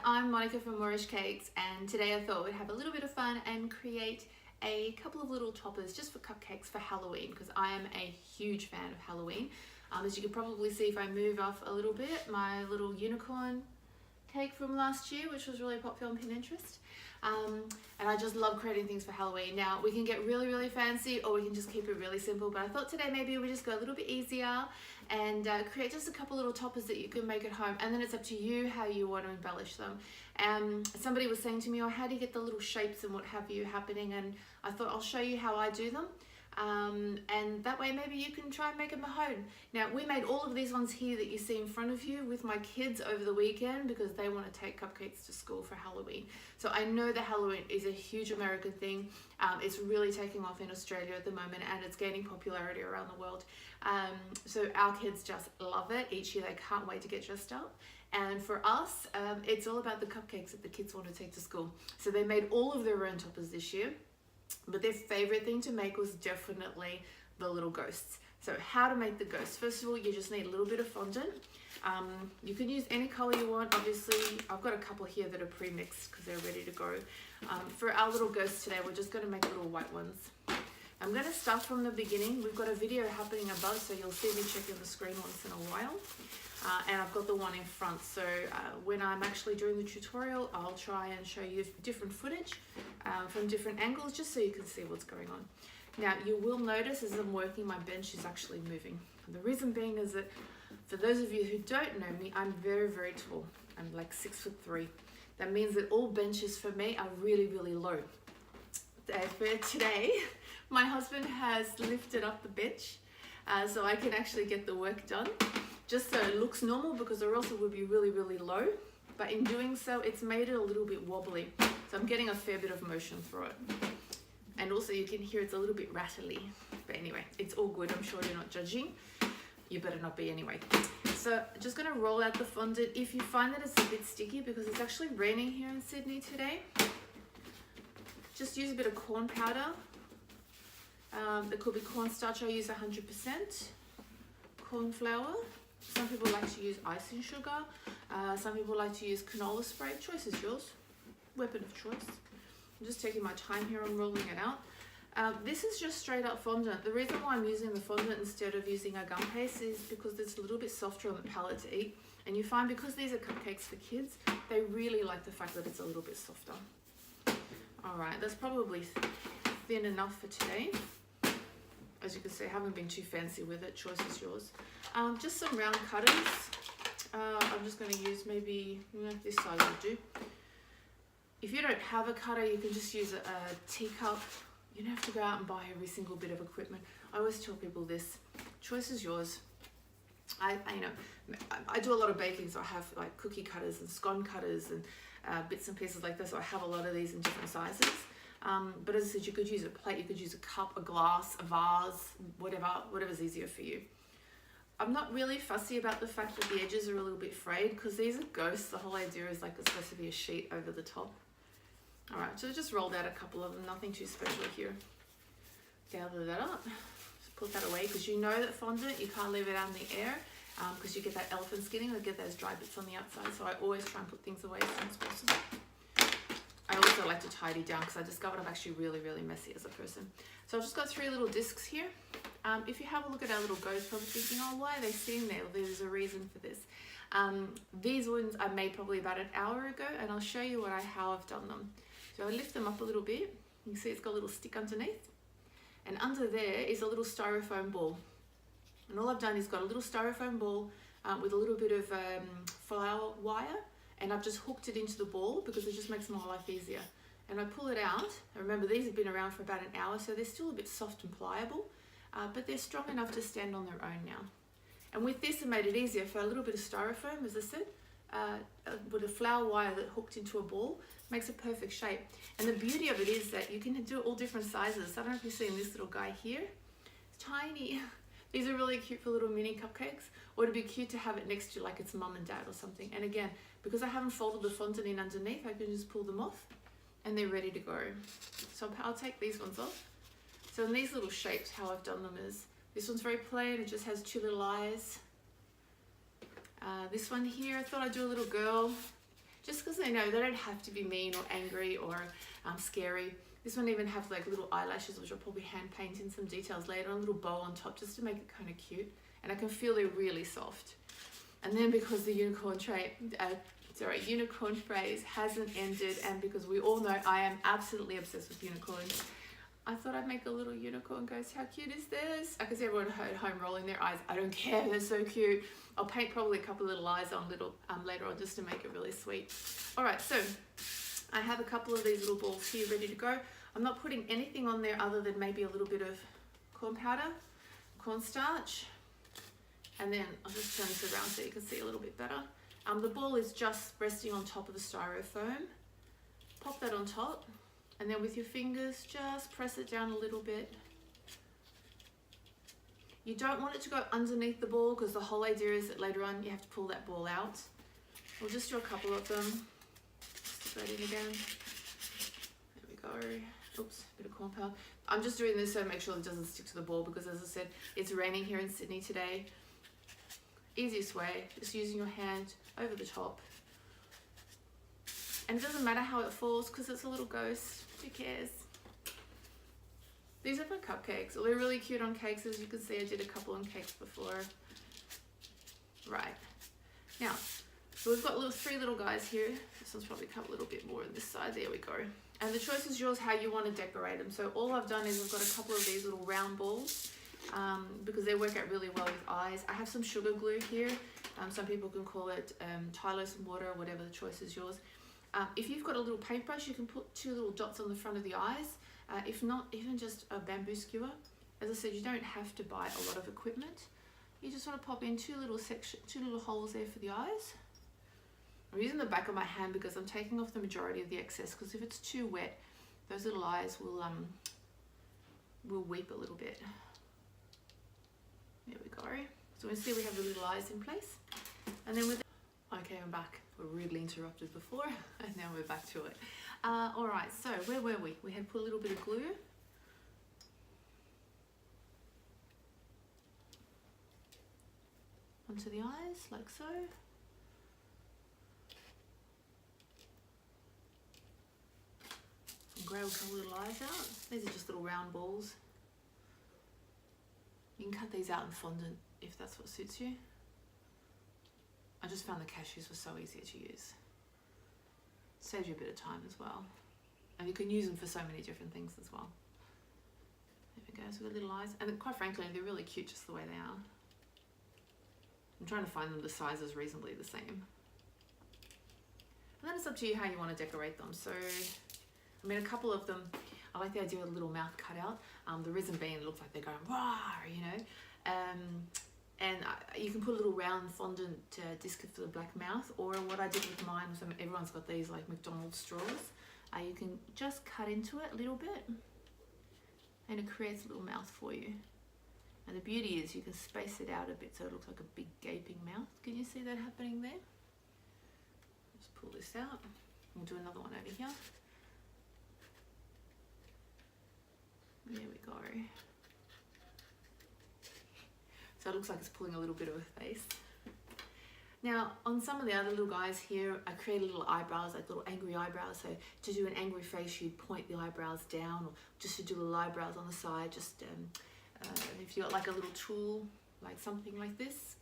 I'm Monica from Moorish Cakes, and today I thought we'd have a little bit of fun and create a couple of little toppers just for cupcakes for Halloween, because I am a huge fan of Halloween. As you can probably see if I move off a little bit, my little unicorn cake from last year, which was really popular on Pinterest. And I just love creating things for Halloween. Now, we can get really fancy, or we can just keep it really simple, but I thought today maybe we just go a little bit easier and create just a couple little toppers that you can make at home, and then it's up to you how you want to embellish them. Somebody was saying to me, oh, how do you get the little shapes and what have you happening? And I thought I'll show you how I do them. And that way maybe you can try and make them at home. Now, we made all of these ones here that you see in front of you with my kids over the weekend because they want to take cupcakes to school for Halloween. So I know that Halloween is a huge American thing. It's really taking off in Australia at the moment, and it's gaining popularity around the world. So our kids just love it. Each year they can't wait to get dressed up. And for us, it's all about the cupcakes that the kids want to take to school. So they made all of their own toppers this year. But their favorite thing to make was definitely the little ghosts. So how to make the ghosts? First of all, you just need a little bit of fondant. You can use any color you want. Obviously, I've got a couple here that are pre-mixed because they're ready to go. For our little ghosts today, we're just going to make little white ones. I'm going to start from the beginning. We've got a video happening above, so you'll see me checking the screen once in a while. And I've got the one in front, so when I'm actually doing the tutorial, I'll try and show you different footage from different angles, just so you can see what's going on. Now, you will notice as I'm working, my bench is actually moving. And the reason being is that, for those of you who don't know me, I'm very tall. I'm like 6'3". That means that all benches for me are really low. For today, my husband has lifted up the bench so I can actually get the work done. Just so it looks normal, because or else it would be really low. But in doing so, it's made it a little bit wobbly. So I'm getting a fair bit of motion through it. And also you can hear it's a little bit rattly. But anyway, it's all good. I'm sure you're not judging. You better not be anyway. So just gonna roll out the fondant. If you find that it's a bit sticky, because it's actually raining here in Sydney today, just use a bit of corn powder. It could be cornstarch. I use 100%. Corn flour. Some people like to use icing sugar. Some people like to use canola spray. Choice is yours. Weapon of choice. I'm just taking my time here on rolling it out. This is just straight up fondant. The reason why I'm using the fondant instead of using a gum paste is because it's a little bit softer on the palate to eat. And you find, because these are cupcakes for kids, they really like the fact that it's a little bit softer. Alright, that's probably thin enough for today. As you can see, I haven't been too fancy with it. Choice is yours. Just some round cutters. I'm just going to use maybe this size will do. If you don't have a cutter, you can just use a teacup. You don't have to go out and buy every single bit of equipment. I always tell people this. Choice is yours. I do a lot of baking, so I have like cookie cutters and scone cutters and bits and pieces like this. So I have a lot of these in different sizes. But as I said, you could use a plate, you could use a cup, a glass, a vase, whatever's easier for you. I'm not really fussy about the fact that the edges are a little bit frayed, because these are ghosts. The whole idea is like it's supposed to be a sheet over the top. Alright, so I just rolled out a couple of them, nothing too special here. Gather that up, just put that away, because you know that fondant, you can't leave it out in the air, because you get that elephant skinning, or get those dry bits on the outside, so I always try and put things away as soon as possible. I also like to tidy down, because I discovered I'm actually really messy as a person. So I've just got 3 little discs here. If you have a look at our little ghosts, probably thinking, oh, why are they sitting there? Well, there's a reason for this. These ones I made probably about an hour ago, and I'll show you how I've done them. So I lift them up a little bit. You can see it's got a little stick underneath. And under there is a little styrofoam ball. And all I've done is got a little styrofoam ball with a little bit of flour wire. And I've just hooked it into the ball because it just makes my life easier. And I pull it out. And remember, these have been around for about an hour, so they're still a bit soft and pliable, but they're strong enough to stand on their own now. And with this, it made it easier for a little bit of styrofoam, as I said, with a flour wire that hooked into a ball, makes a perfect shape. And the beauty of it is that you can do all different sizes. I don't know if you've seen this little guy here. It's tiny. These are really cute for little mini cupcakes, or it'd be cute to have it next to like its mum and dad or something. And again, because I haven't folded the fondant in underneath, I can just pull them off and they're ready to go. So I'll take these ones off. So in these little shapes, how I've done them is, this one's very plain, it just has 2 little eyes. This one here, I thought I'd do a little girl. just because they know they don't have to be mean or angry or scary. This one even have like little eyelashes, which I'll probably hand paint in some details later, and a little bow on top just to make it kind of cute. And I can feel they're really soft. And then because the unicorn phrase hasn't ended, and because we all know I am absolutely obsessed with unicorns, I thought I'd make a little unicorn ghost. How cute is this? I can see everyone at home rolling their eyes. I don't care, they're so cute. I'll paint probably a couple of little eyes on later on just to make it really sweet. All right, so I have a couple of these little balls here ready to go. I'm not putting anything on there other than maybe a little bit of corn powder, cornstarch, and then I'll just turn this around so you can see a little bit better. The ball is just resting on top of the styrofoam. Pop that on top, and then with your fingers, just press it down a little bit. You don't want it to go underneath the ball because the whole idea is that later on you have to pull that ball out. We'll just do a couple of them. Stick that in again. There we go. Oops, a bit of corn powder. I'm just doing this so make sure it doesn't stick to the ball because, as I said, it's raining here in Sydney today. Easiest way, just using your hand over the top. And it doesn't matter how it falls because it's a little ghost. Who cares? These are for cupcakes. They're really cute on cakes. As you can see, I did a couple on cakes before. Right. Now, so we've got three little guys here. This one's probably cut a little bit more on this side. There we go. And the choice is yours how you want to decorate them. So all I've done is I've got a couple of these little round balls because they work out really well with eyes. I have some sugar glue here. Some people can call it Tylos and water, whatever, the choice is yours. If you've got a little paintbrush, you can put 2 little dots on the front of the eyes. If not, even just a bamboo skewer. As I said, you don't have to buy a lot of equipment. You just want to pop in 2 little holes there for the eyes. I'm using the back of my hand because I'm taking off the majority of the excess, because if it's too wet, those little eyes will weep a little bit. There we go. So we see we have the little eyes in place. And then with okay, I'm back. We're rudely interrupted before, and now we're back to it. All right, so where were we? We had put a little bit of glue. Onto the eyes, like so. And grab a couple little eyes out. These are just little round balls. You can cut these out in fondant if that's what suits you. I just found the cashews were so easy to use. Saves you a bit of time as well. And you can use them for so many different things as well. There we go, so we've got little eyes. And quite frankly, they're really cute just the way they are. I'm trying to find them the sizes reasonably the same. And then it's up to you how you want to decorate them. So, I mean, a couple of them, I like the idea of a little mouth cut out. The reason being it looks like they're going, "Rawr," you know. And you can put a little round fondant disc for the black mouth, or what I did with mine, so everyone's got these like McDonald's straws. You can just cut into it a little bit, and it creates a little mouth for you. And the beauty is you can space it out a bit so it looks like a big gaping mouth. Can you see that happening there? Just pull this out. We'll do another one over here. There we go. So it looks like it's pulling a little bit of a face. Now, on some of the other little guys here, I created little eyebrows, like little angry eyebrows. So to do an angry face, you'd point the eyebrows down, or just to do little eyebrows on the side. Just if you got like a little tool, like something like this,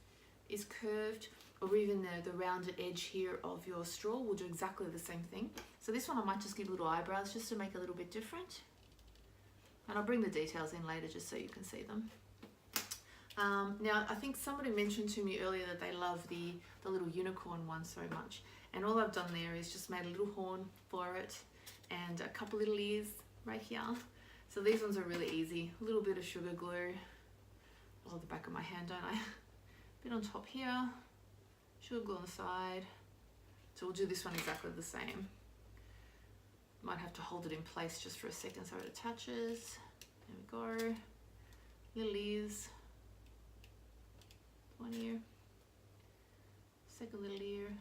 is curved, or even the rounded edge here of your straw will do exactly the same thing. So this one I might just give little eyebrows just to make it a little bit different. And I'll bring the details in later just so you can see them. Now, I think somebody mentioned to me earlier that they love the little unicorn one so much. And all I've done there is just made a little horn for it and a couple little ears right here. So these ones are really easy. A little bit of sugar glue. I love the back of my hand, don't I? A bit on top here. Sugar glue on the side. So we'll do this one exactly the same. Might have to hold it in place just for a second so it attaches. There we go. Little ears. One ear, second little ear.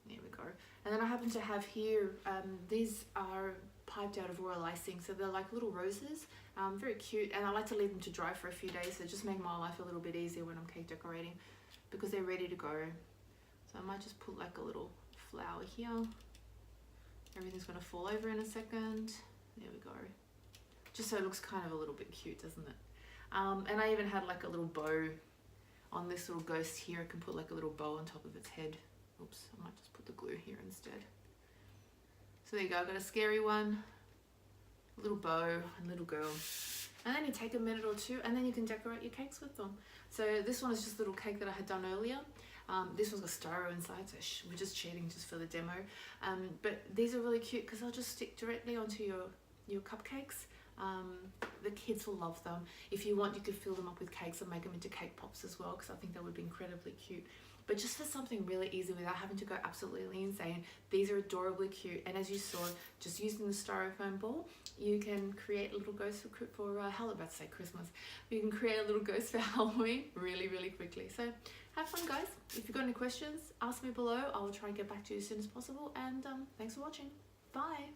There we go. And then I happen to have here, these are piped out of royal icing, so they're like little roses, very cute, and I like to leave them to dry for a few days, so just make my life a little bit easier when I'm cake decorating, because they're ready to go. So So I might just put like a little flower here. Everything's gonna fall over in a second. There we go. Just so it looks kind of a little bit cute, doesn't it? And I even had like a little bow on this little ghost here. I can put like a little bow on top of its head. Oops, I might just put the glue here instead. So there you go, I've got a scary one, a little bow, and little girl. And then you take a minute or two and then you can decorate your cakes with them. So this one is just a little cake that I had done earlier. This one's got styro inside, so we're just cheating just for the demo. But these are really cute because they'll just stick directly onto your cupcakes. The kids will love them. If you want, you could fill them up with cakes and make them into cake pops as well, because I think that would be incredibly cute. But just for something really easy without having to go absolutely insane, these are adorably cute. And as you saw, just using the styrofoam ball, you can create a little ghost for about to say Christmas. You can create a little ghost for Halloween really, really quickly. So have fun, guys. If you've got any questions, ask me below. I will try and get back to you as soon as possible. And thanks for watching. Bye.